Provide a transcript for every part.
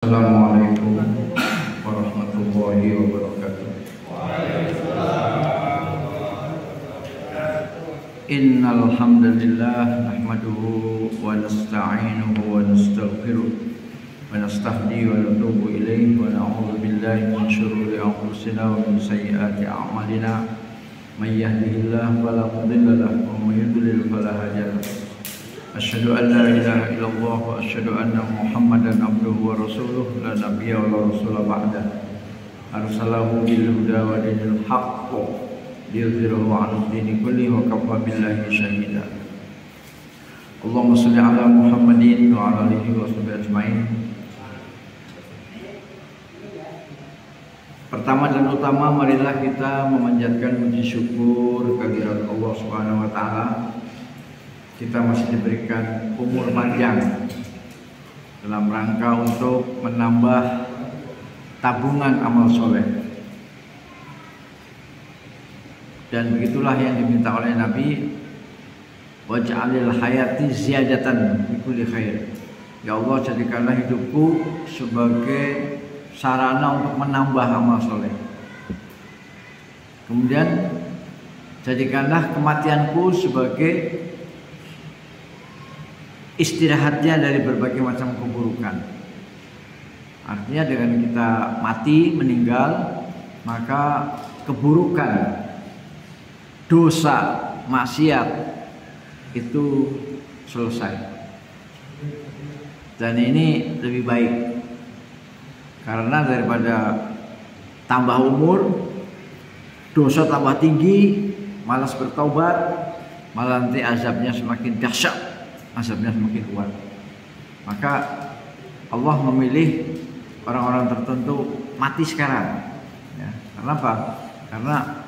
Assalamualaikum warahmatullahi wabarakatuh. Innal hamdalillah nahmaduhu wa nasta'inuhu wa nastaghfiruh wa nastahdi wa natubu ilayhi wa na'udzu billahi min shururi anfusina wa min sayyiati a'malina. May yahdihillahu fala mudilla lahu wa may yudlil fala hadiya lahu. Asyhadu an la ilaha illallah wa asyhadu anna Muhammadan abduhu wa rasuluh la nabiyya wa la rasula ba'da. Arsalahu bil huda wa dinil haqq liyudhhirahu 'ala dini kulli wa kafa billahi shahida. Allahumma shalli ala Muhammadin wa ala alihi wa sahbihi ajmain. Pertama dan utama, marilah kita memanjatkan puji syukur kehadirat Allah Subhanahu wa taala. Kita masih diberikan umur panjang dalam rangka untuk menambah tabungan amal soleh. Dan begitulah yang diminta oleh Nabi, waj'alil hayati ziyadatan fi kulli khair. Ya Allah, jadikanlah hidupku sebagai sarana untuk menambah amal soleh. Kemudian jadikanlah kematianku sebagai istirahatnya dari berbagai macam keburukan. Artinya dengan kita mati, meninggal, maka keburukan, dosa, maksiat itu selesai. Dan ini lebih baik, karena daripada tambah umur, dosa tambah tinggi, malas bertaubat, malah nanti azabnya semakin dahsyat, azabnya semakin kuat. Maka Allah memilih orang-orang tertentu mati sekarang, ya. Kenapa? Karena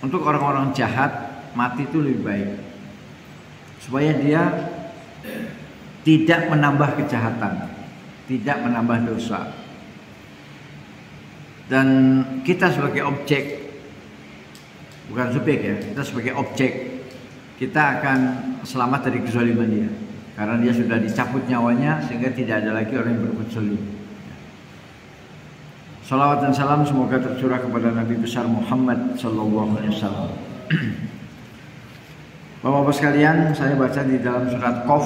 untuk orang-orang jahat mati itu lebih baik, supaya dia tidak menambah kejahatan, tidak menambah dosa. Dan kita sebagai objek, bukan subjek ya, kita sebagai objek, kita akan selamat dari kezaliman dia, karena dia sudah dicabut nyawanya, sehingga tidak ada lagi orang yang berbuat zalim. Salawat dan salam semoga tercurah kepada Nabi besar Muhammad sallallahu alaihi wasallam. Bapak-bapak sekalian, saya baca di dalam surat Qaf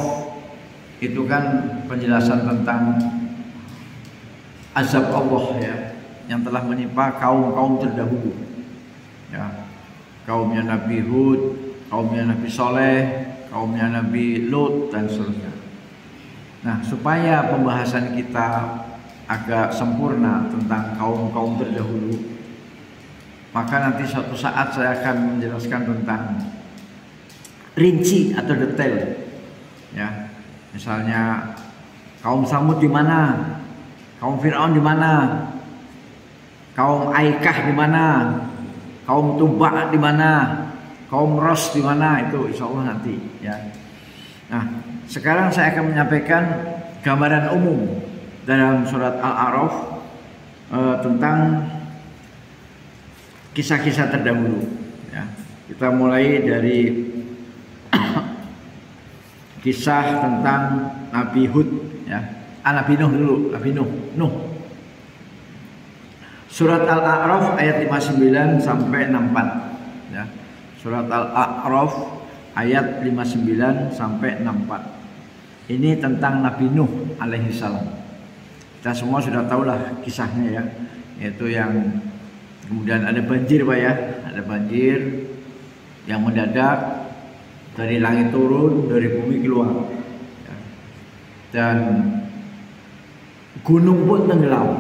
itu kan penjelasan tentang azab Allah, ya, yang telah menimpa kaum-kaum terdahulu, ya, kaumnya Nabi Hud, kaumnya Nabi Soleh, kaumnya Nabi Lut, dan seterusnya. Nah, supaya pembahasan kita agak sempurna tentang kaum-kaum terdahulu, maka nanti suatu saat saya akan menjelaskan tentang rinci atau detail, ya. Misalnya kaum Samud di mana, kaum Fir'aun di mana, kaum Aikah di mana, kaum Tuba di mana, kaum Ros di mana, itu insya Allah nanti, ya. Nah, sekarang saya akan menyampaikan gambaran umum dalam surat Al-A'raf tentang kisah-kisah terdahulu, ya. Kita mulai dari kisah tentang Nabi Hud, ya. Nabi Nuh dulu, Nabi Nuh. Surat Al-A'raf ayat 59 sampai 64, ya. Surat Al-A'raf ayat 59 sampai 64. Ini tentang Nabi Nuh alaihi salam. Kita semua sudah tahulah kisahnya, ya. Yaitu yang kemudian ada banjir, Pak, ya. Ada banjir yang mendadak, dari langit turun, dari bumi keluar, ya. Dan gunung pun tenggelam.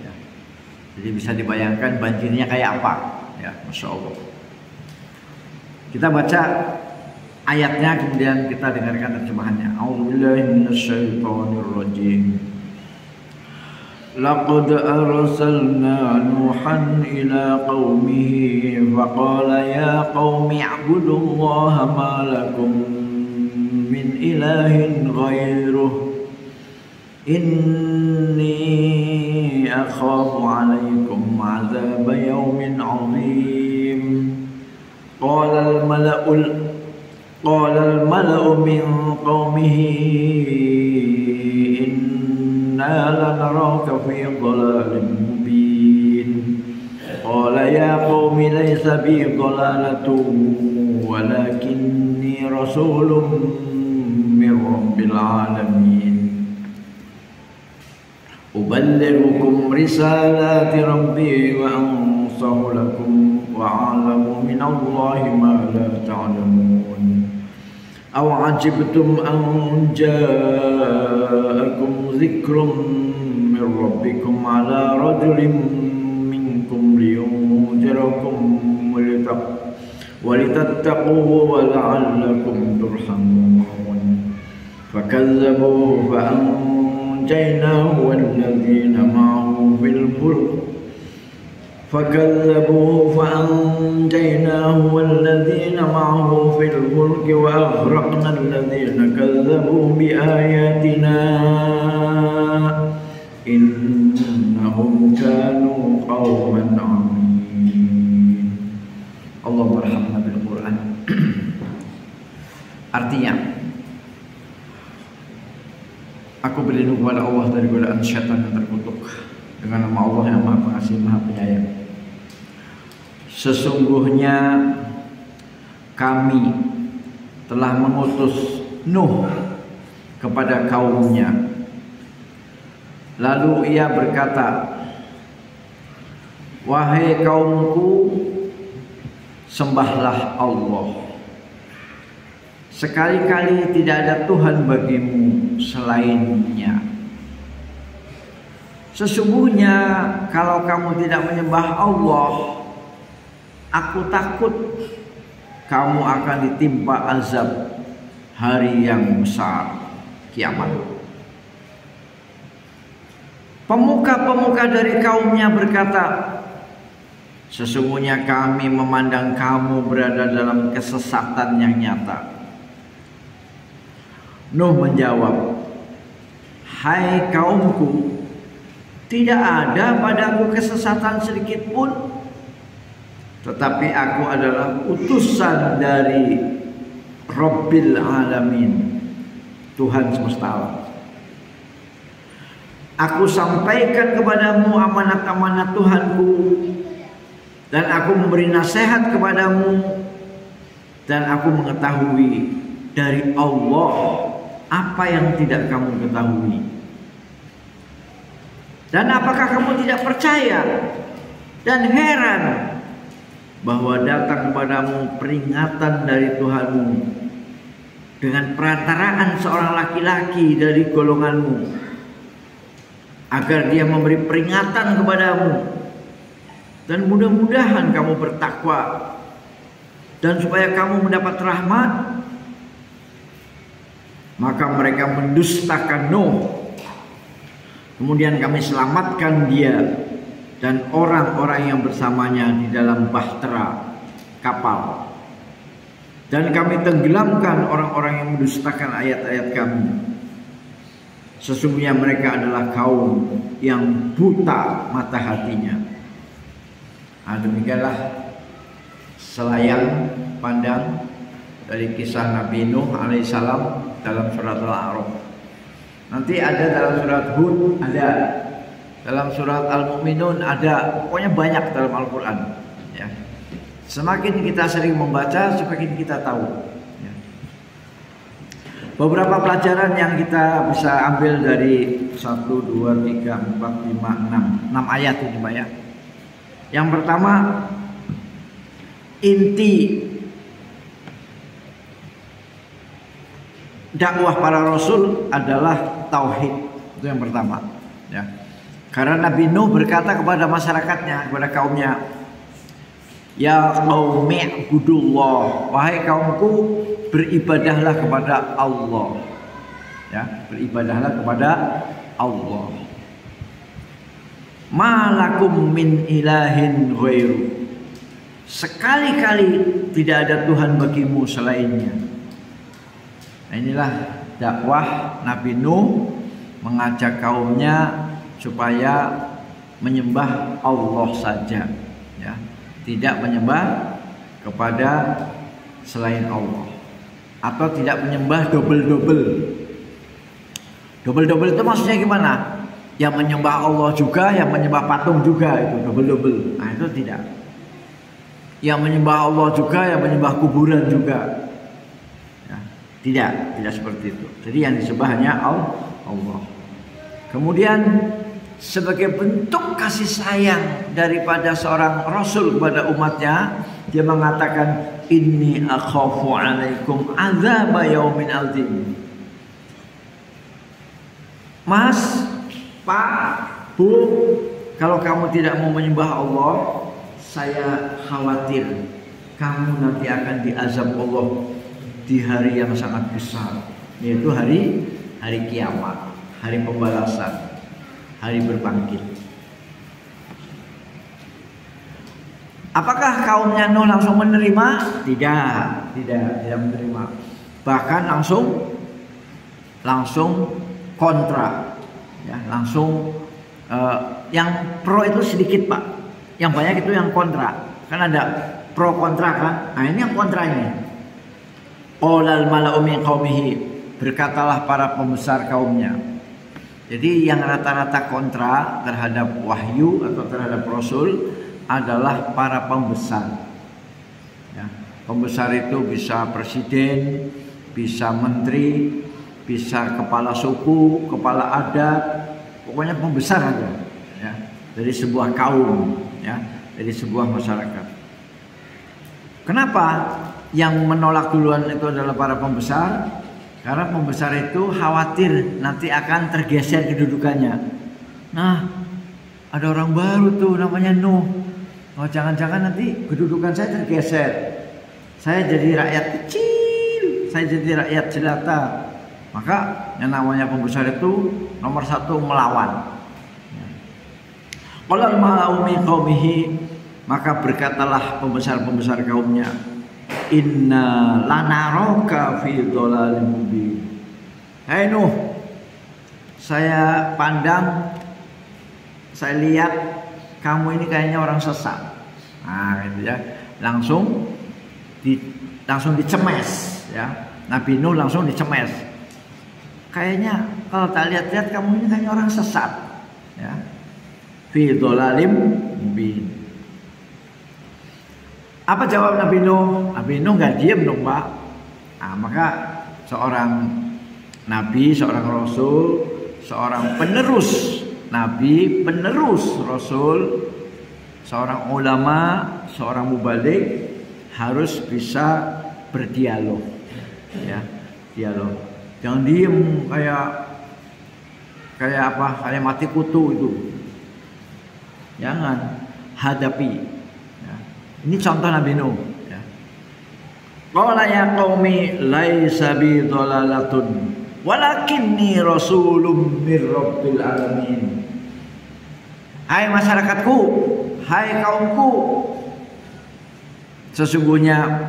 Ya. Jadi bisa dibayangkan banjirnya kayak apa, ya. Masya Allah. Kita baca ayatnya, kemudian kita dengarkan terjemahannya. A'udzubillahi minasyaitonir rajim. Laqad arsalna Nuhan ila qaumihi faqala ya qaumi i'budullaha ma lakum min ilahin ghairuh inni akhafu 'alaikum 'adzaba yawmin 'adzim. Qala al-mala'u min qaumihi أراك في ضلال مبين قال يا قوم ليس بي ضلالة ولكني رسول من رب العالمين أبلغكم رسالات ربي وأنصح لكم وأعلم من الله ما لا تعلمون أو عجبتم أن جاءكم ذكر من ربكم على رجل منكم لينذركم ولتتقوا ولعلكم ترحمون فكذبوه فأنجيناه والذين معه في الفلك وأغرقنا الذين كذبوا بآياتنا إنهم كانوا قوما عمين. Allah merhamna bil Quran. Artinya, aku berlindung kepada Allah dari godaan syaitan yang terkutuk dengan nama Allah yang Maha Pengasih Maha Penyayang. Sesungguhnya kami telah mengutus Nuh kepada kaumnya. Lalu ia berkata, wahai kaumku, sembahlah Allah. Sekali-kali tidak ada Tuhan bagimu selainnya. Sesungguhnya kalau kamu tidak menyembah Allah, aku takut kamu akan ditimpa azab hari yang besar, kiamat. Pemuka-pemuka dari kaumnya berkata, sesungguhnya kami memandang kamu berada dalam kesesatan yang nyata. Nuh menjawab, hai kaumku, tidak ada padaku kesesatan sedikit pun, tetapi aku adalah utusan dari Rabbil Alamin, Tuhan semesta alam. Aku sampaikan kepadamu amanat-amanat Tuhanku, dan aku memberi nasihat kepadamu, dan aku mengetahui dari Allah apa yang tidak kamu ketahui. Dan apakah kamu tidak percaya dan heran bahwa datang kepadamu peringatan dari Tuhanmu dengan perantaraan seorang laki-laki dari golonganmu, agar dia memberi peringatan kepadamu, dan mudah-mudahan kamu bertakwa, dan supaya kamu mendapat rahmat. Maka mereka mendustakan Nuh. Kemudian kami selamatkan dia dan orang-orang yang bersamanya di dalam bahtera kapal, dan kami tenggelamkan orang-orang yang mendustakan ayat-ayat kami. Sesungguhnya mereka adalah kaum yang buta mata hatinya. Nah, demikianlah selayang pandang dari kisah Nabi Nuh alaihissalam dalam surat Al-A'raf. Nanti ada dalam surat Hud, ada dalam surat Al-Mu'minun, ada, pokoknya banyak dalam Al-Quran. Ya. Semakin kita sering membaca, semakin kita tahu. Ya. Beberapa pelajaran yang kita bisa ambil dari 1, 2, 3, 4, 5, 6 ayat ini, Pak ya. Yang pertama, inti dakwah para rasul adalah tauhid. Itu yang pertama, ya. Karena Nabi Nuh berkata kepada masyarakatnya, kepada kaumnya, ya qaumi ibudullah, wahai kaumku, beribadahlah kepada Allah. Ya, beribadahlah kepada Allah. Malakum min ilahin ghairu, sekali-kali tidak ada Tuhan bagimu selainnya. Nah, inilah dakwah Nabi Nuh mengajak kaumnya supaya menyembah Allah saja, ya, tidak menyembah kepada selain Allah, atau tidak menyembah double-double. Double-double itu maksudnya gimana? Yang menyembah Allah juga, yang menyembah patung juga, itu double-double. Nah itu tidak. Yang menyembah Allah juga, yang menyembah kuburan juga. Ya, tidak seperti itu. Jadi yang disembah hanya Allah. Kemudian sebagai bentuk kasih sayang daripada seorang Rasul kepada umatnya, dia mengatakan, inni akhafu alaikum azab yaumin azim. Mas, Pak, Bu, kalau kamu tidak mau menyembah Allah, saya khawatir kamu nanti akan diazab Allah di hari yang sangat besar, yaitu hari kiamat, hari pembalasan, hari berbangkit. Apakah kaumnya Nuh langsung menerima? Tidak menerima. Bahkan langsung kontra, ya, langsung yang pro itu sedikit Pak, yang banyak itu yang kontra. Kan ada pro kontra kan? Nah ini yang kontra ini. Qolal mala'u min qaumihi, berkatalah para pembesar kaumnya. Jadi yang rata-rata kontra terhadap wahyu atau terhadap Rasul adalah para pembesar. Ya, pembesar itu bisa presiden, bisa menteri, bisa kepala suku, kepala adat, pokoknya pembesar aja. Ya, dari sebuah kaum, ya, dari sebuah masyarakat. Kenapa yang menolak duluan itu adalah para pembesar? Karena pembesar itu khawatir nanti akan tergeser kedudukannya. Nah, ada orang baru tuh namanya Nuh. Oh, jangan-jangan nanti kedudukan saya tergeser. Saya jadi rakyat kecil, saya jadi rakyat jelata. Maka yang namanya pembesar itu nomor satu melawan. Qala al-mala'u min qaumihi, maka berkatalah pembesar-pembesar kaumnya, inna lanaraka fi dhalalim mubin. Hai Nuh, saya pandang, saya lihat kamu ini kayaknya orang sesat. Nah, gitu ya. Langsung dicemes, ya. Nabi Nuh langsung dicemes. Kayaknya kalau tak lihat-lihat kamu ini kayaknya orang sesat, ya. Fi dhalalim mubin. Apa jawab Nabi Nuh? Nabi Nuh nggak diem dong Pak. Nah, maka seorang Nabi, seorang Rasul, seorang penerus Nabi, penerus Rasul, seorang ulama, seorang mubalik harus bisa berdialog, ya, dialog. Jangan diem kayak apa? Kayak mati kutu itu. Jangan, hadapi. Ya. Ini contoh Nabi Nuh. Ya. Qala ya qaumi laisa bi dhalalatun walakinni rasulun mir rabbil alamin. Hai masyarakatku, hai kaumku, sesungguhnya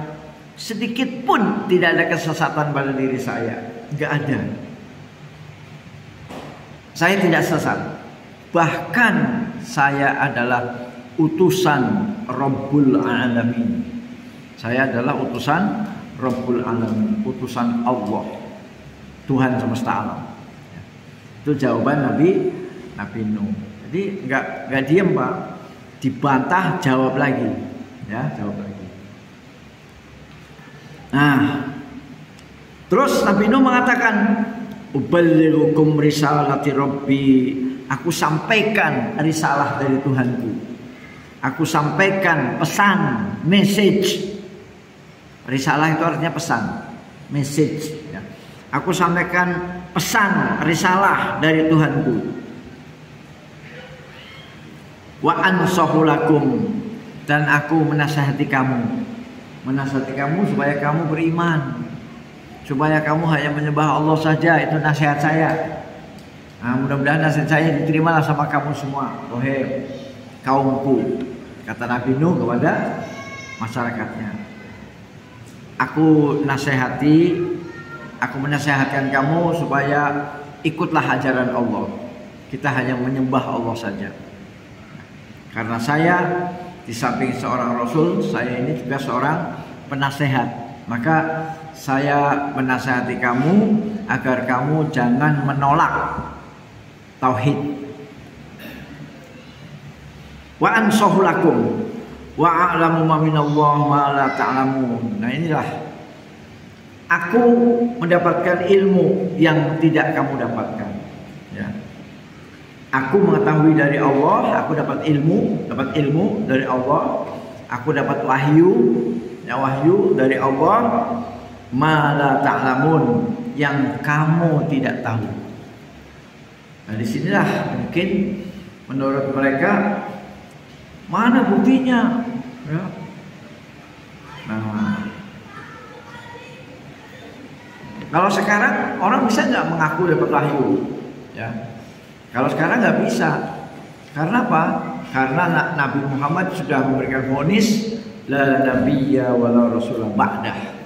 sedikit pun tidak ada kesesatan pada diri saya. Enggak ada. Saya tidak sesat. Bahkan saya adalah utusan Rabbul Alamin. Saya adalah utusan Rabbul Alamin, utusan Allah, Tuhan semesta alam. Itu jawaban Nabi Nuh. Jadi nggak diem Pak, dibantah jawab lagi, ya, jawab lagi. Nah, terus Nabi Nuh mengatakan, uballighukum risalati Rabbi, aku sampaikan risalah dari Tuhanku. Aku sampaikan pesan, message. Risalah itu artinya pesan, message. Ya. Aku sampaikan pesan, risalah dari Tuhanku. Wa ansahu lakum, dan aku menasihati kamu. Menasihati kamu supaya kamu beriman, supaya kamu hanya menyembah Allah saja. Itu nasihat saya. Nah, mudah-mudahan nasihat saya diterima sama kamu semua, wahai kaumku, kata Nabi Nuh kepada masyarakatnya. Aku menasihatkan kamu supaya ikutlah ajaran Allah. Kita hanya menyembah Allah saja. Karena saya di samping seorang Rasul, saya ini juga seorang penasehat. Maka saya menasihati kamu agar kamu jangan menolak tauhid, Wa ansahu lakum wa a'lamu ma minallahi ma la ta'lamun. Nah, inilah aku mendapatkan ilmu yang tidak kamu dapatkan. Ya. Aku mengetahui dari Allah, aku dapat ilmu dari Allah, aku dapat wahyu, ya, wahyu dari Allah, ma la ta'lamun, yang kamu tidak tahu. Nah, disinilah mungkin menurut mereka, mana buktinya? Ya. Nah, kalau sekarang orang bisa nggak mengaku dapat wahyu? Ya. Kalau sekarang nggak bisa. Karena apa? Karena Nabi Muhammad sudah memberikan vonis la nabiyya wala rasulah ba'dah.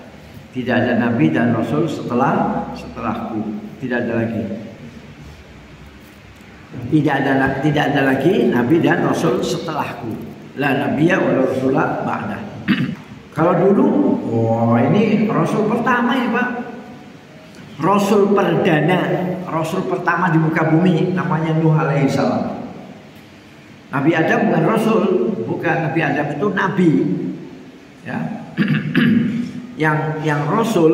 Tidak ada nabi dan rasul setelahku. Tidak ada lagi. Tidak ada lagi nabi dan rasul setelahku. La nabiyya wala rasulah ba'dah. Kalau dulu, ini rasul pertama ya Pak. Rasul perdana, rasul pertama di muka bumi, namanya Nuh alaihi salam. Nabi Adam bukan rasul, bukan. Nabi Adam itu nabi. Ya. yang rasul,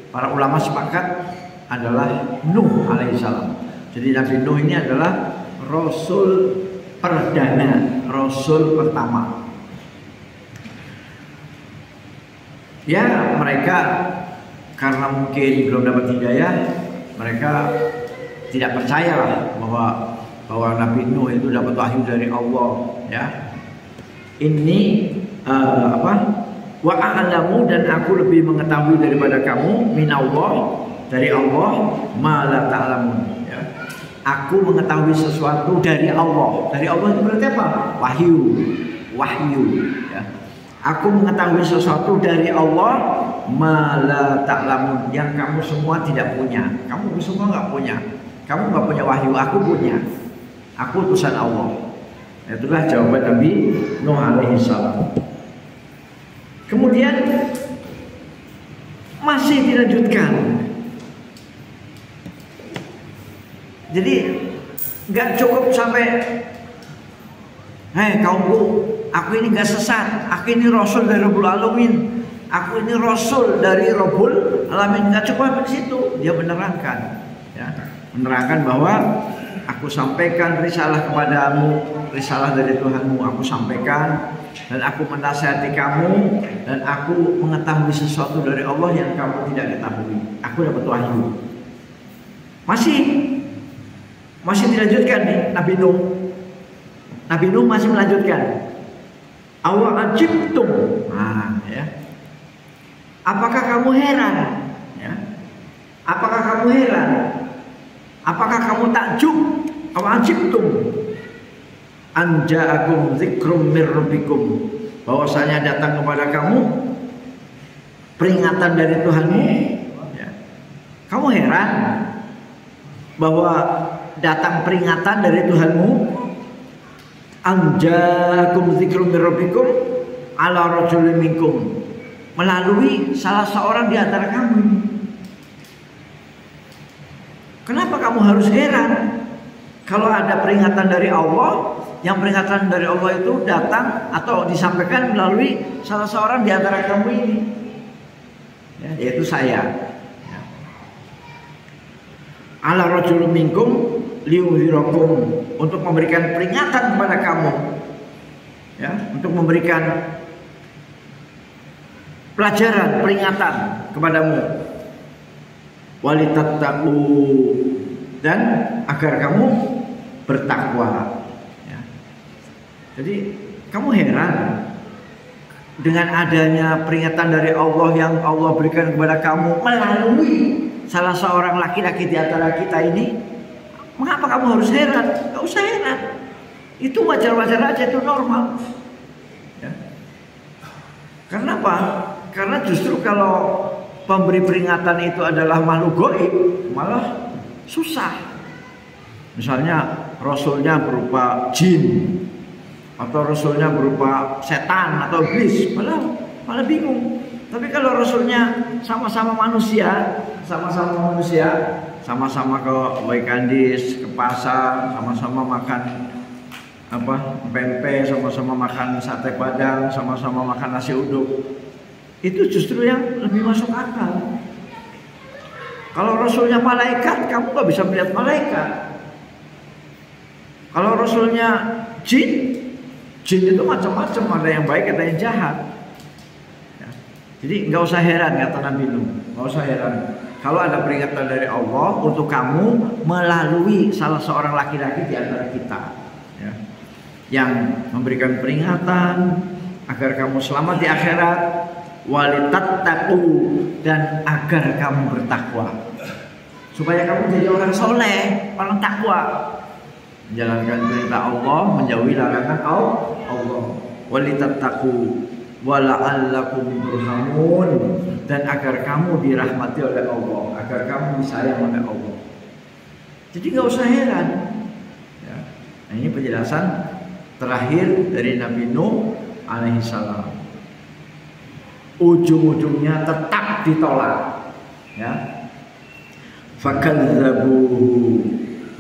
para ulama sepakat adalah Nuh alaihi salam. Jadi Nabi Nuh ini adalah rasul perdana, rasul pertama. Ya, mereka karena mungkin belum dapat hidayah, mereka tidak percaya lah bahwa Nabi Nuh itu dapat wahyu dari Allah. Ya, ini wa a'lamu, dan aku lebih mengetahui daripada kamu, minallah, dari Allah, ma la ta'lamun. Ya, aku mengetahui sesuatu dari Allah. Dari Allah itu berarti apa? Wahyu. Ya. Aku mengetahui sesuatu dari Allah, ma la ta'lamun, yang kamu semua tidak punya. Kamu semua nggak punya. Kamu nggak punya wahyu, aku punya. Aku utusan Allah. Itulah jawaban Nabi Nuh alaihi salam. Kemudian masih dilanjutkan. Jadi nggak cukup sampai, hei kaumku, aku ini nggak sesat, aku ini rasul dari Rabbul Alamin, aku ini rasul dari Rabbul Alamin. Nggak cukup sampai di situ, dia menerangkan, ya, menerangkan bahwa aku sampaikan risalah kepadamu, risalah dari Tuhanmu aku sampaikan, dan aku menasihati kamu, dan aku mengetahui sesuatu dari Allah yang kamu tidak ketahui. Aku dapat wahyu. Masih dilanjutkan nih Nabi Nuh. Nabi Nuh masih melanjutkan. Awa ajibtum. Nah, ya. Apakah kamu heran? Ya. Apakah kamu heran? Apakah kamu takjub? Awa ajibtum. Anja'akum dzikrum mir rabbikum, bahwasanya datang kepada kamu peringatan dari Tuhanmu. Ya. Kamu heran bahwa datang peringatan dari Tuhanmu? Anja'akum dzikrum mir rabbikum ala rajulin minkum, melalui salah seorang di antara kamu. Kenapa kamu harus heran kalau ada peringatan dari Allah? Yang peringatan dari Allah itu datang atau disampaikan melalui salah seorang di antara kamu ini, ya, yaitu saya. Ya. Ala rajulun minkum liyunzirakum, untuk memberikan peringatan kepada kamu, ya, untuk memberikan pelajaran, peringatan kepadamu. Walitattaqu, dan agar kamu bertakwa. Jadi kamu heran dengan adanya peringatan dari Allah yang Allah berikan kepada kamu melalui salah seorang laki-laki di antara kita ini? Mengapa kamu harus heran? Gak usah heran. Itu wajar-wajar aja, itu normal. Ya. Karena apa? Karena justru kalau pemberi peringatan itu adalah makhluk gaib, malah susah. Misalnya rasulnya berupa jin, atau rasulnya berupa setan atau iblis, malah bingung. Tapi kalau rasulnya sama-sama manusia, sama-sama ke Waikandis, ke pasar, sama-sama makan pempek, sama-sama makan sate padang, sama-sama makan nasi uduk, itu justru yang lebih masuk akal. Kalau Rasulnya malaikat, kamu nggak bisa melihat malaikat. Kalau Rasulnya jin itu macam-macam, ada yang baik, ada yang jahat. Ya. Jadi nggak usah heran, kata Nabi Nuh, nggak usah heran. Kalau ada peringatan dari Allah untuk kamu melalui salah seorang laki-laki di antara kita, ya, yang memberikan peringatan agar kamu selamat di akhirat, walitattaqu, dan agar kamu bertakwa, supaya kamu jadi orang soleh, orang takwa, menjalankan perintah Allah, menjauhi larangan Allah. Walitattaqu wala'allakum turhamun, dan agar kamu dirahmati oleh Allah, agar kamu disayang oleh Allah. Jadi nggak usah heran. Ya. Nah, ini penjelasan terakhir dari Nabi Nuh alaihi salam. Ujung-ujungnya tetap ditolak. Ya. Fakadzabuhu,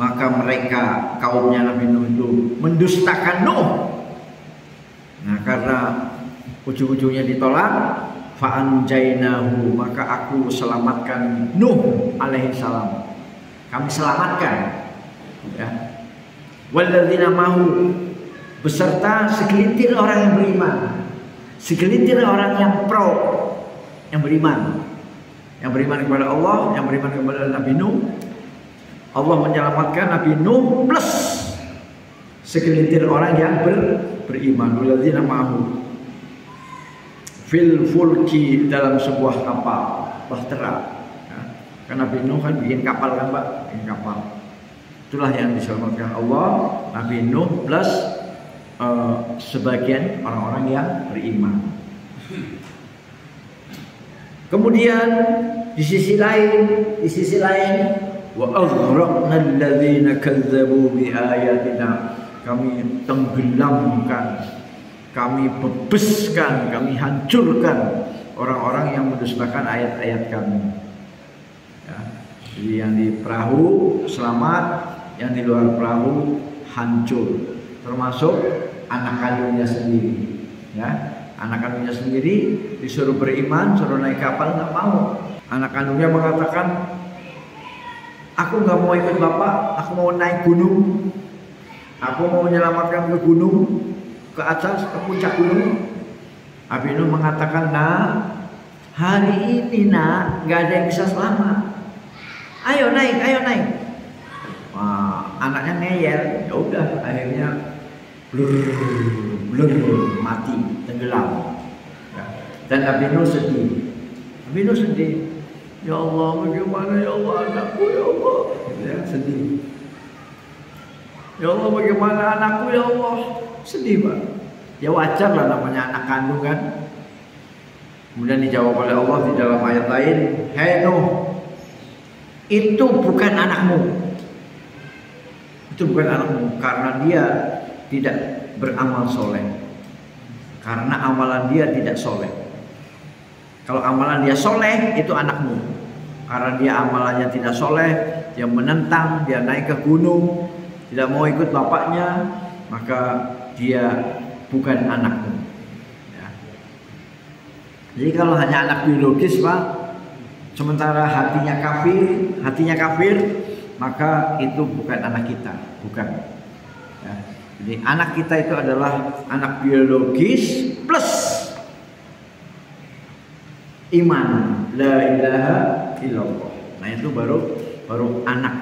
maka mereka kaumnya Nabi Nuh itu mendustakan Nuh. Nah, karena ujung-ujungnya ditolak, fa'anjainahu, maka aku selamatkan Nuh alaihi salam. Kami selamatkan, ya. Walladzina mahu, beserta segelintir orang yang beriman, segelintir orang yang pro, yang beriman kepada Allah, yang beriman kepada Nabi Nuh. Allah menyelamatkan Nabi Nuh plus segelintir orang yang beriman. Walladzina mahu fil fulki, dalam sebuah kapal bahtera. Ya. Karena Nabi Nuh kan bikin kapal kan Pak, bikin kapal. Itulah yang diselamatkan Allah, Nabi Nuh plus sebagian orang-orang yang beriman. Kemudian di sisi lain, wa aghraqna alladzina kazzabu bi ayatina, kami tenggelamkan, kami bebaskan, kami hancurkan orang-orang yang mendustakan ayat-ayat kami. Ya. Jadi yang di perahu selamat, yang di luar perahu hancur, termasuk anak kandungnya sendiri. Ya, anak kandungnya sendiri disuruh beriman, suruh naik kapal, nggak mau. Anak kandungnya mengatakan, aku nggak mau ikut bapak, aku mau naik gunung, aku mau menyelamatkan ke gunung, ke atas, ke puncak gunung. Nabi Nuh mengatakan, nah hari ini nak nggak ada yang bisa selamat, ayo naik. Wah, anaknya ngeyel, ya udah, akhirnya blur mati, tenggelam. Ya. Dan Nabi Nuh sedih. Ya Allah, bagaimana ya Allah anakku, ya Allah, ya, sedih. Ya Allah, bagaimana anakku, ya Allah, sedih Pak. Ya wajar lah, namanya anak kandung kan. Kemudian dijawab oleh Allah di dalam ayat lain, hei Nuh, itu bukan anakmu. Itu bukan anakmu, karena dia tidak beramal soleh. Karena amalan dia tidak soleh. Kalau amalan dia soleh, itu anakmu. Karena dia amalannya tidak soleh, dia menentang, dia naik ke gunung, tidak mau ikut bapaknya, maka dia bukan anakmu. Ya. Jadi kalau hanya anak biologis Pak, sementara hatinya kafir, maka itu bukan anak kita, bukan. Ya. Jadi anak kita itu adalah anak biologis plus iman, la ilaha illallah. Nah itu baru anak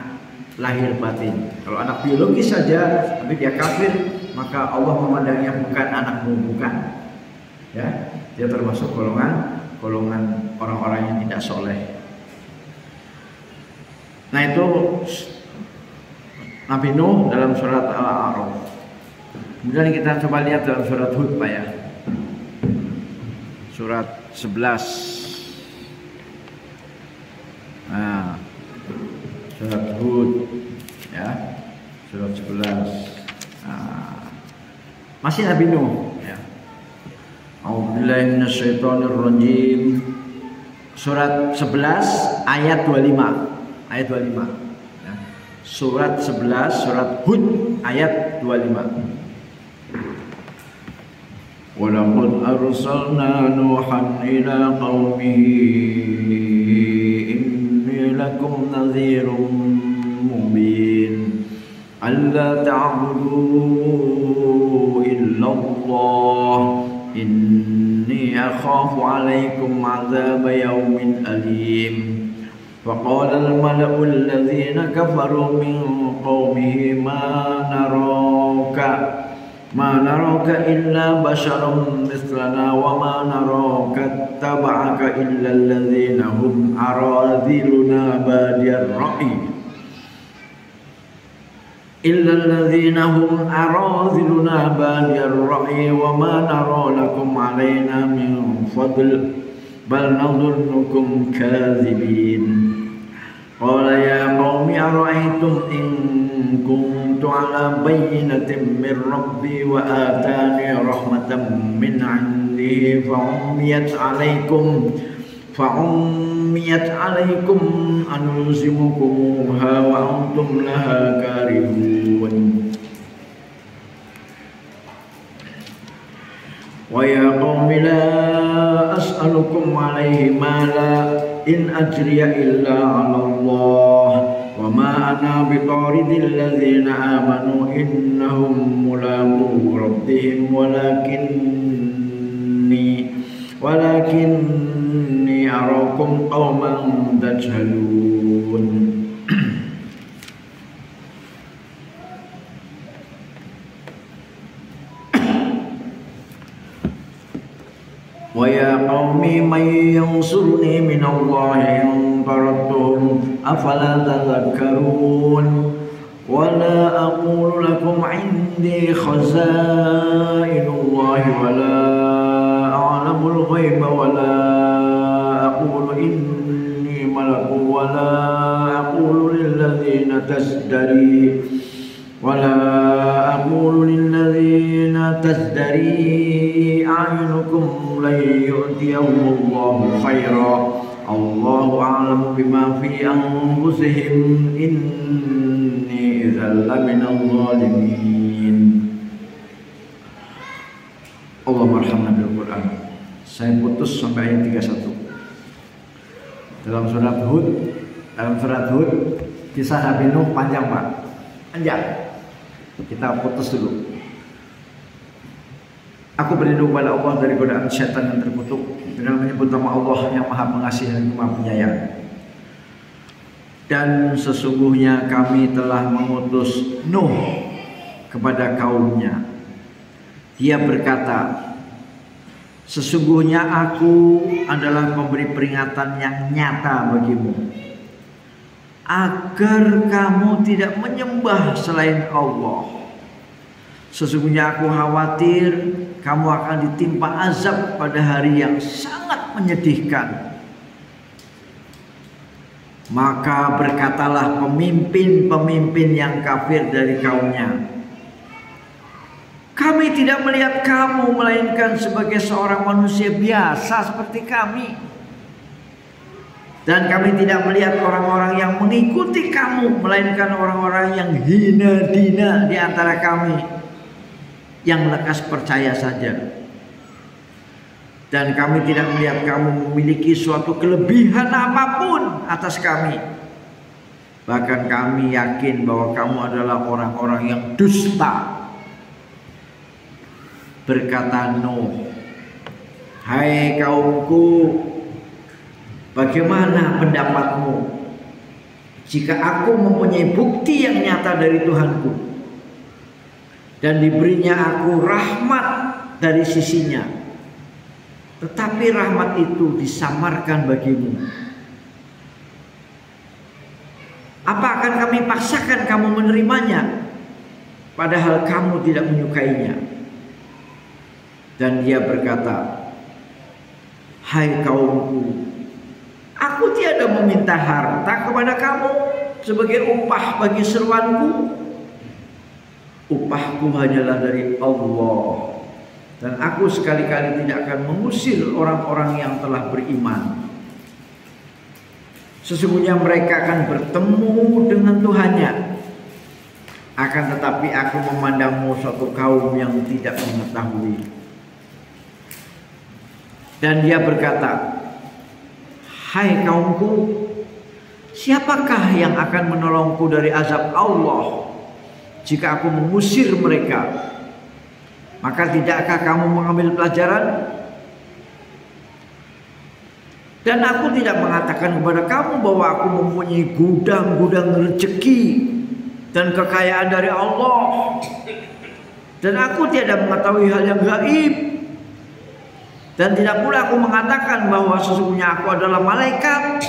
lahir batin. Kalau anak biologis saja tapi dia kafir, maka Allah memandangnya bukan anakmu, bukan. Ya, dia termasuk golongan orang-orang yang tidak soleh. Nah itu Nabi Nuh dalam surat Al-A'raf. Kemudian kita coba lihat dalam surat Hud Pak ya. Surat 11. Nah, surat Hud ya, surat 11. Nah, masih Nabi Nuh ya. A'udzubillahi minasyaitonirrajim. Surat 11 ayat 25. Ayat 25 ya. Surat 11 surat Hud ayat 25. ولقد أرسلنا نوحا إلى قومه إني لكم نذير مبين ألا تعبدوا إلا الله إني أخاف عليكم عذاب يوم أليم فقال الملأ الذين كفروا من قومه ما نراك إلا بشرا مثلنا وما نراك اتبعك إلا الذين هم أراذلنا بادي الرأي وما نرى لكم علينا من فضل بل نظنكم كاذبين قال يا قوم أرأيتم إن كنت على بينة من ربي وآتاني رحمة من عنده فعميت عليكم أنلزمكموها وأنتم لها كارهون ويا قوم لا أسألكم عليه مالا إن أجري إلا على الله وما أنا بطارد الذين آمنوا إنهم ملاقو ربهم ولكني أراكم قوما تجهلون ويا قوم من ينصرني من الله إن طردتهم أفلا تذكرون ولا أقول لكم عندي خزائن الله ولا أعلم الغيب ولا أقول إني ملك ولا أقول للذين تزدري أعينكم لن يؤتيهم الله خيرا الله أعلم بما في أنفسهم إني إذا لمن الظالمين. Allahumma arhamna bil Quran. Saya putus sampai ayat 31. Dalam surat Hud kisah Nabi Nuh panjang Pak. Panjang. Kita putus dulu. Aku berlindung pada Allah dari godaan syaitan yang terkutuk dengan menyebut nama Allah yang Maha Pengasih dan Maha Penyayang. Dan sesungguhnya kami telah mengutus Nuh kepada kaumnya. Dia berkata, sesungguhnya aku adalah pemberi peringatan yang nyata bagimu, agar kamu tidak menyembah selain Allah. Sesungguhnya aku khawatir kamu akan ditimpa azab pada hari yang sangat menyedihkan. Maka berkatalah pemimpin-pemimpin yang kafir dari kaumnya, kami tidak melihat kamu melainkan sebagai seorang manusia biasa seperti kami. Dan kami tidak melihat orang-orang yang mengikuti kamu melainkan orang-orang yang hina dina di antara kami, yang lekas percaya saja. Dan kami tidak melihat kamu memiliki suatu kelebihan apapun atas kami. Bahkan kami yakin bahwa kamu adalah orang-orang yang dusta. Berkata Nuh, hai kaumku, bagaimana pendapatmu jika aku mempunyai bukti yang nyata dari Tuhanku dan diberinya aku rahmat dari sisinya, tetapi rahmat itu disamarkan bagimu? Apa akan kami paksakan kamu menerimanya padahal kamu tidak menyukainya? Dan dia berkata, hai kaumku, aku tiada meminta harta kepada kamu sebagai upah bagi seruanku. Upahku hanyalah dari Allah, dan aku sekali-kali tidak akan mengusir orang-orang yang telah beriman. Sesungguhnya mereka akan bertemu dengan Tuhannya. Akan tetapi aku memandangmu suatu kaum yang tidak mengetahui. Dan dia berkata, hai kaumku, siapakah yang akan menolongku dari azab Allah jika aku mengusir mereka? Maka tidakkah kamu mengambil pelajaran? Dan aku tidak mengatakan kepada kamu bahwa aku mempunyai gudang-gudang rezeki dan kekayaan dari Allah, dan aku tidak mengetahui hal yang gaib, dan tidak pula aku mengatakan bahwa sesungguhnya aku adalah malaikat,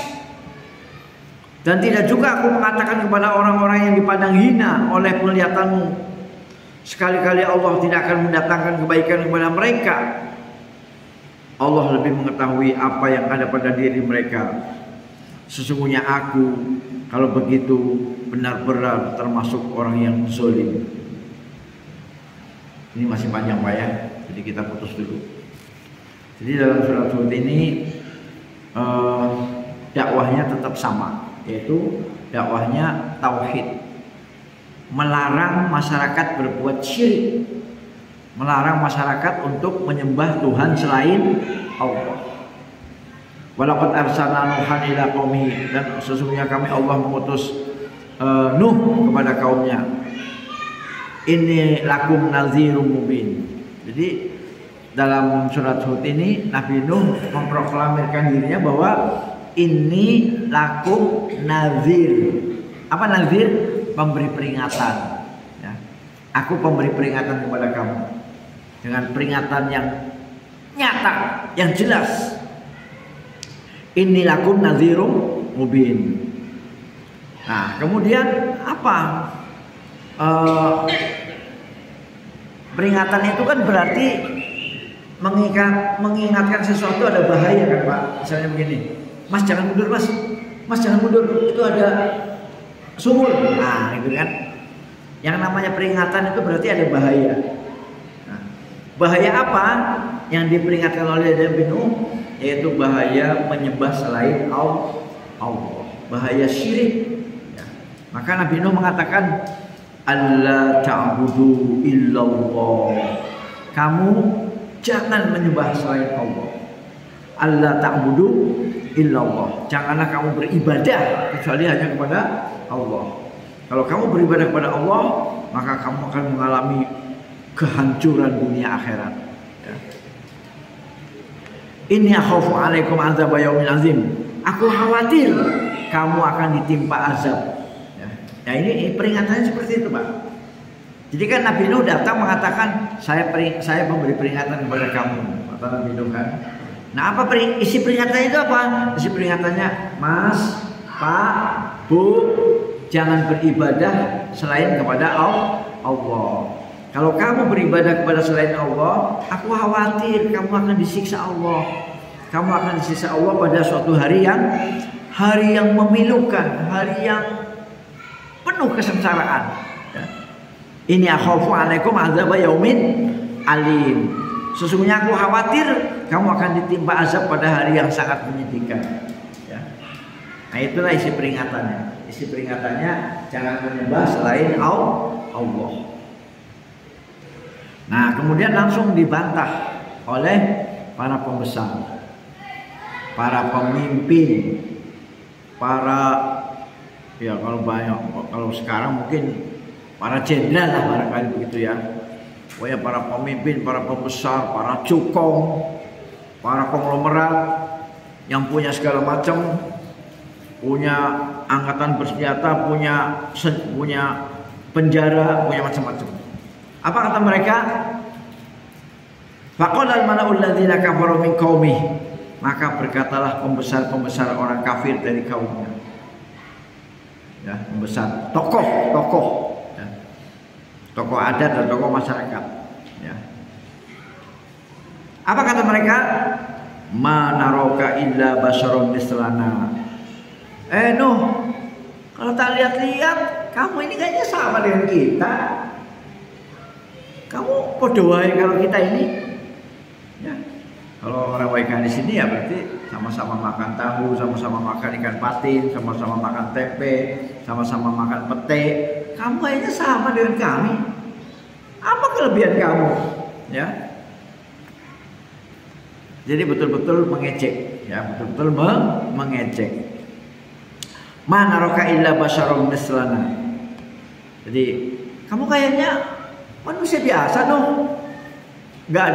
dan tidak juga aku mengatakan kepada orang-orang yang dipandang hina oleh penglihatanmu, sekali-kali Allah tidak akan mendatangkan kebaikan kepada mereka. Allah lebih mengetahui apa yang ada pada diri mereka. Sesungguhnya aku, kalau begitu, benar-benar termasuk orang yang zalim. Ini masih panjang Pak ya, jadi kita putus dulu. Jadi dalam surat Hud ini dakwahnya tetap sama, yaitu dakwahnya tauhid, melarang masyarakat berbuat syirik, melarang masyarakat untuk menyembah Tuhan selain Allah. Walaqad arsalna Nuhan ila qaumihi, dan sesungguhnya kami Allah mengutus Nuh kepada kaumnya. Inni lakum nadhirum mubin. Jadi dalam surat Hud ini Nabi Nuh memproklamirkan dirinya bahwa ini lakum nadhir. Apa nadhir? Pemberi peringatan ya. Aku pemberi peringatan kepada kamu dengan peringatan yang nyata, yang jelas. Inni lakum nadhirum mubin. Nah, kemudian apa? Peringatan itu kan berarti mengingatkan sesuatu ada bahaya kan Pak. Misalnya begini, Mas jangan mundur Mas, Mas jangan mundur, itu ada sumur. Nah itu kan, yang namanya peringatan itu berarti ada bahaya. Nah, bahaya apa yang diperingatkan oleh Nabi Nuh? Yaitu bahaya menyembah selain Allah, bahaya syirik ya. Maka Nabi Nuh mengatakan, Allah ta'budu illallah, kamu jangan menyembah selain Allah. Allah ta'budu illallah, janganlah kamu beribadah kecuali hanya kepada Allah. Kalau kamu beribadah kepada Allah, maka kamu akan mengalami kehancuran dunia akhirat ya. Inni akhafu alaikum azab yaumin azim, aku khawatir kamu akan ditimpa azab. Nah ini peringatannya seperti itu Pak. Jadi kan Nabi Nuh datang mengatakan saya memberi peringatan kepada kamu, kata Nabi Nuh kan. Nah apa isi peringatannya itu apa? Isi peringatannya, Mas, Pak, Bu, jangan beribadah selain kepada Allah. Kalau kamu beribadah kepada selain Allah, aku khawatir kamu akan disiksa Allah. Kamu akan disiksa Allah pada suatu hari yang memilukan, hari yang penuh kesengsaraan. Ini akhafu alaikum azab yaumin alim. Sesungguhnya aku khawatir kamu akan ditimpa azab pada hari yang sangat menyedihkan. Ya. Nah itulah isi peringatannya. Isi peringatannya jangan menyembah selain Allah. Nah kemudian langsung dibantah oleh para pembesar, para pemimpin, para ya kalau sekarang mungkin para jenderal lah barangkali begitu ya. Pokoknya para pemimpin, para pembesar, para cukong, para konglomerat yang punya segala macam, punya angkatan bersenjata, punya penjara, punya macam-macam. Apa kata mereka? Faqala al-mala'ul ladzina kafaru min qaumih, maka berkatalah pembesar-pembesar orang kafir dari kaumnya. Ya, pembesar, tokoh ya. Tokoh adat dan tokoh masyarakat ya. Apa kata mereka? Ma naraka illa basyarum mislana. Nuh, kalau tak lihat-lihat kamu ini kayaknya sama dengan kita. Kamu podo wae kalau kita ini ya. Kalau orang Waika di sini ya berarti sama-sama makan tahu, sama-sama makan ikan patin, sama-sama makan tempe, sama-sama makan pete. Kamu kayaknya sama dengan kami. Apa kelebihan kamu? Ya. Jadi betul-betul mengejek, ya, betul-betul mengejek. Mana roka illa basyarum mislana. Jadi kamu kayaknya manusia biasa dong, nggak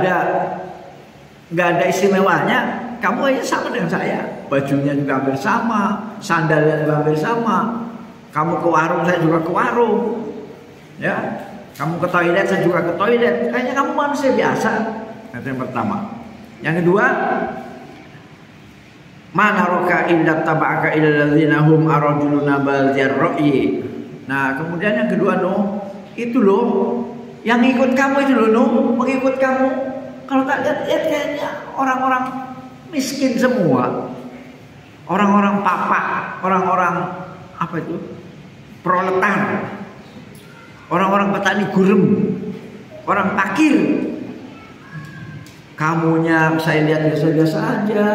ada istimewanya. Kamu aja sama dengan saya, bajunya juga hampir sama, sandalnya juga hampir sama. Kamu ke warung, saya juga ke warung, ya. Kamu ke toilet, saya juga ke toilet. Kayaknya kamu manusia biasa. Itu yang pertama. Yang kedua, mana roka illa taba'aka illa ladzina hum araduluna baldiyar ra'yi. Nah, kemudian yang kedua, itu loh, yang ikut kamu itu loh, mengikut kamu. Kalau tak lihat kayaknya orang-orang miskin semua, orang-orang papa, orang-orang apa itu, proletar, orang-orang petani gurem, orang fakir. Kamunya saya lihat biasa-biasa aja,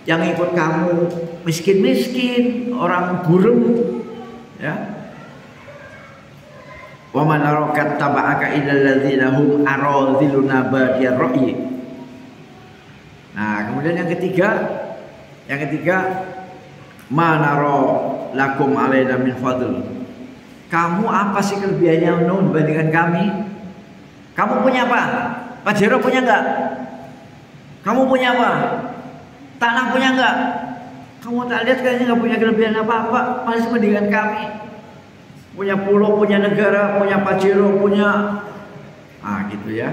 yang ikut kamu miskin-miskin, orang gurem, ya. Wa man arakat taba'aka illal ladzina hum aradhiluna badiyar ra'yi. Nah, kemudian yang ketiga, manaro lakum alaina min fadl. Kamu apa sih kelebihannya dibandingkan kami? Kamu punya apa? Pak Jero punya enggak? Kamu punya apa? Tanah punya enggak? Kamu tak lihat kayaknya enggak punya kelebihan apa-apa, masih mendingan kami. Punya pulau, punya negara, punya Pajero, punya gitu ya.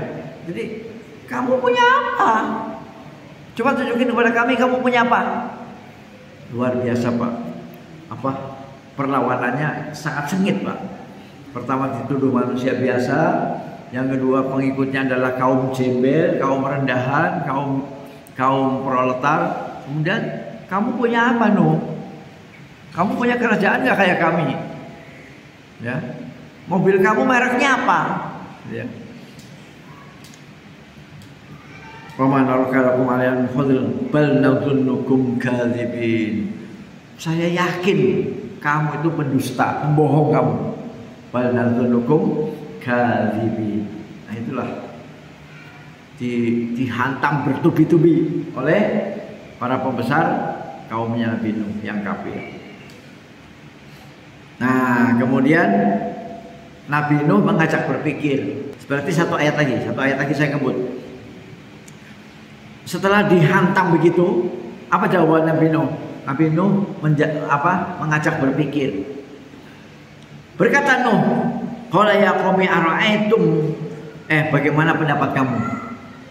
Jadi kamu punya apa? Coba tunjukin kepada kami kamu punya apa? Luar biasa, Pak. Apa? Perlawanannya sangat sengit, Pak. Pertama dituduh manusia biasa, yang kedua pengikutnya adalah kaum jembel, kaum rendahan, kaum proletar. Kemudian kamu punya apa, Kamu punya kerajaan nggak kayak kami? Ya, mobil kamu mereknya apa? Ya. Saya yakin kamu itu pendusta, pembohong kamu. Bal nadzunukum kadzibin. Nah, itulah dihantam bertubi-tubi oleh para pembesar kaumnya Nabi Nuh yang kafir. Nah, kemudian Nabi Nuh mengajak berpikir. Seperti satu ayat lagi saya kebut. Setelah dihantam begitu, apa jawaban Nabi Nuh? Nabi Nuh mengajak berpikir. Berkata Nuh, qala ya qaumi ara'aitum, bagaimana pendapat kamu?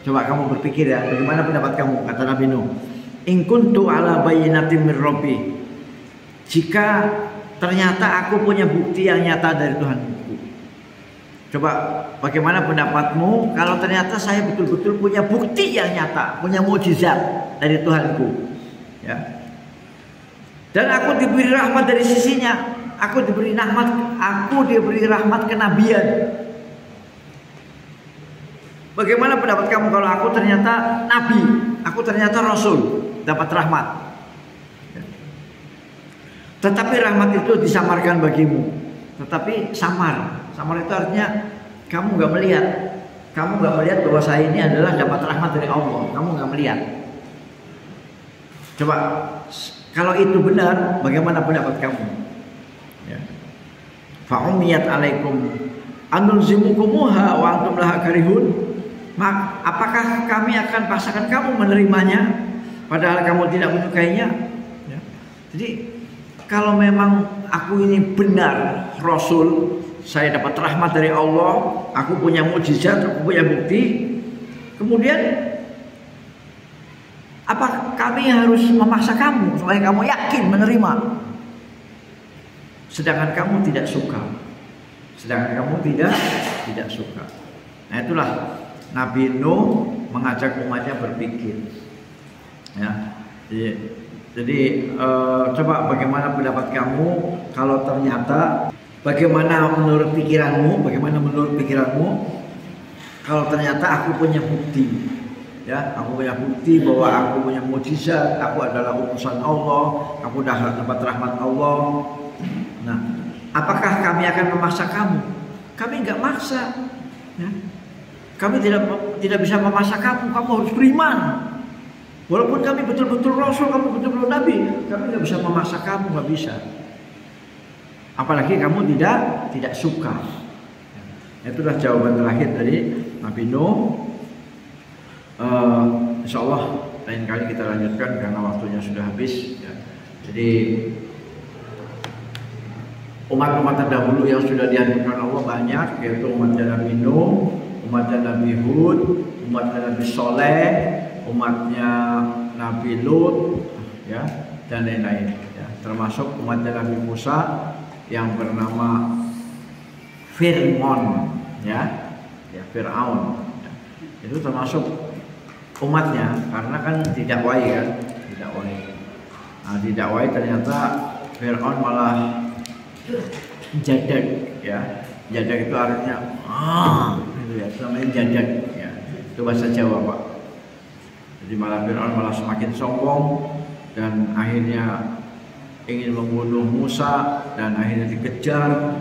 Coba kamu berpikir ya, bagaimana pendapat kamu? Kata Nabi Nuh, in kuntu ala bayyinatin min rabbi. Jika ternyata aku punya bukti yang nyata dari Tuhanku. Coba bagaimana pendapatmu kalau ternyata saya betul-betul punya bukti yang nyata, punya mukjizat dari Tuhanku, ya. Dan aku diberi rahmat dari sisinya, aku diberi rahmat kenabian. Bagaimana pendapat kamu kalau aku ternyata nabi, aku ternyata rasul, dapat rahmat? Tetapi rahmat itu disamarkan bagimu. Tetapi samar itu artinya kamu nggak melihat. Kamu nggak melihat bahwa saya ini adalah dapat rahmat dari Allah. Kamu nggak melihat. Coba kalau itu benar, bagaimana pendapat kamu? Ya. Fa'umiyat alaikum anulzimukumuha wa antum laha karihun. Apakah kami akan paksakan kamu menerimanya padahal kamu tidak menyukainya? Ya. Jadi kalau memang aku ini benar Rasul, saya dapat rahmat dari Allah, aku punya mukjizat, aku punya bukti, kemudian apa kami harus memaksa kamu supaya kamu yakin menerima? Sedangkan kamu tidak suka. Nah, itulah Nabi Nuh mengajak umatnya berpikir. Ya. Jadi coba bagaimana pendapat kamu kalau ternyata bagaimana menurut pikiranmu kalau ternyata aku punya bukti, ya, aku punya bukti bahwa aku punya mukjizat, aku adalah utusan Allah, aku dapat rahmat Allah. Nah, apakah kami akan memaksa kamu? Kami nggak maksa, ya. Kami tidak bisa memaksa kamu harus beriman. Walaupun kami betul-betul Rasul, kamu betul-betul Nabi, kami nggak bisa memaksa kamu, nggak bisa. Apalagi kamu tidak suka. Itulah jawaban terakhir dari Nabi Nuh. Insya Allah lain kali kita lanjutkan karena waktunya sudah habis. Ya. Jadi umat-umat terdahulu yang sudah dihancurkan Allah banyak, yaitu umatnya Nabi Nuh, umatnya Nabi Hud, umatnya Nabi Soleh, umatnya Nabi Lut, ya, dan lain-lain. Ya. Termasuk umatnya Nabi Musa yang bernama Fir'aun, ya, Fir'aun. Ya. Itu termasuk umatnya, karena kan didakwai kan, didakwai. Nah, didakwai ternyata Fir'aun malah jadak, ya. Jadak itu artinya gitu ya, namanya jadak, ya. Itu bahasa Jawa, Pak. Jadi malah Fir'aun malah semakin sombong dan akhirnya ingin membunuh Musa dan akhirnya dikejar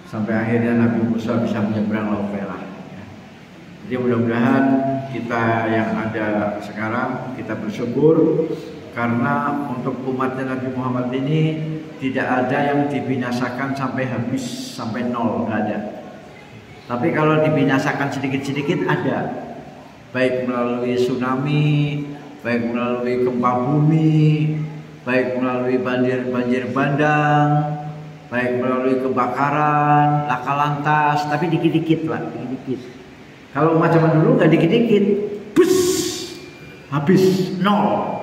sampai akhirnya Nabi Musa bisa menyeberang Laut Merah. Ya. Jadi mudah-mudahan kita yang ada sekarang kita bersyukur karena untuk umatnya Nabi Muhammad ini tidak ada yang dibinasakan sampai habis, sampai nol, nggak ada. Tapi kalau dibinasakan sedikit-sedikit ada, baik melalui tsunami, baik melalui gempa bumi, baik melalui banjir bandang, baik melalui kebakaran, laka lantas, tapi dikit-dikit lah, dikit-dikit. Kalau umat zaman dulu nggak dikit-dikit, bus, habis, nol.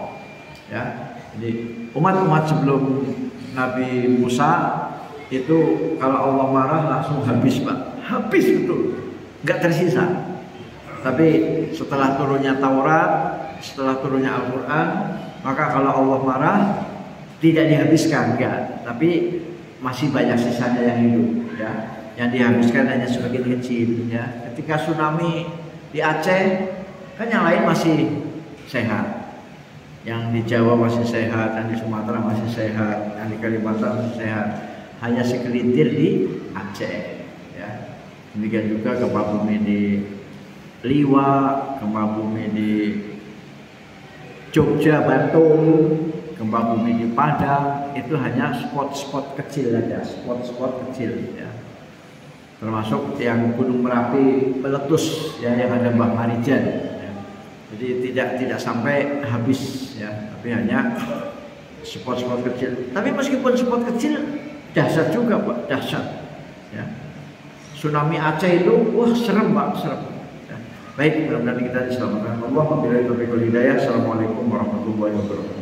Ya, jadi umat-umat sebelum Nabi Musa itu kalau Allah marah langsung habis, Pak, habis betul, nggak tersisa. Tapi setelah turunnya Taurat, setelah turunnya Al-Quran, maka kalau Allah marah tidak dihabiskan, enggak, tapi masih banyak sisanya yang hidup, ya. Yang dihabiskan hanya sebagian kecil, ya. Ketika tsunami di Aceh, kan yang lain masih sehat. Yang di Jawa masih sehat, yang di Sumatera masih sehat, yang di Kalimantan masih sehat. Hanya segelintir di Aceh, ya. Demikian juga gempa bumi di Liwa, gempa bumi di Jogja, Bantul, gempa bumi di Padang, itu hanya spot-spot kecil saja, spot-spot kecil, ya. Termasuk yang Gunung Merapi meletus, ya, yang ada Mbah Marijan, ya. Jadi tidak sampai habis, ya, tapi hanya spot-spot kecil. Tapi meskipun spot kecil dahsyat juga, Pak, dahsyat, ya. Tsunami Aceh itu wah serem, Pak, serem. Ya. Baik, mudah-mudahan kita diselamatkan Allah. Wabillahi taufiq wal hidayah. Assalamualaikum warahmatullahi wabarakatuh.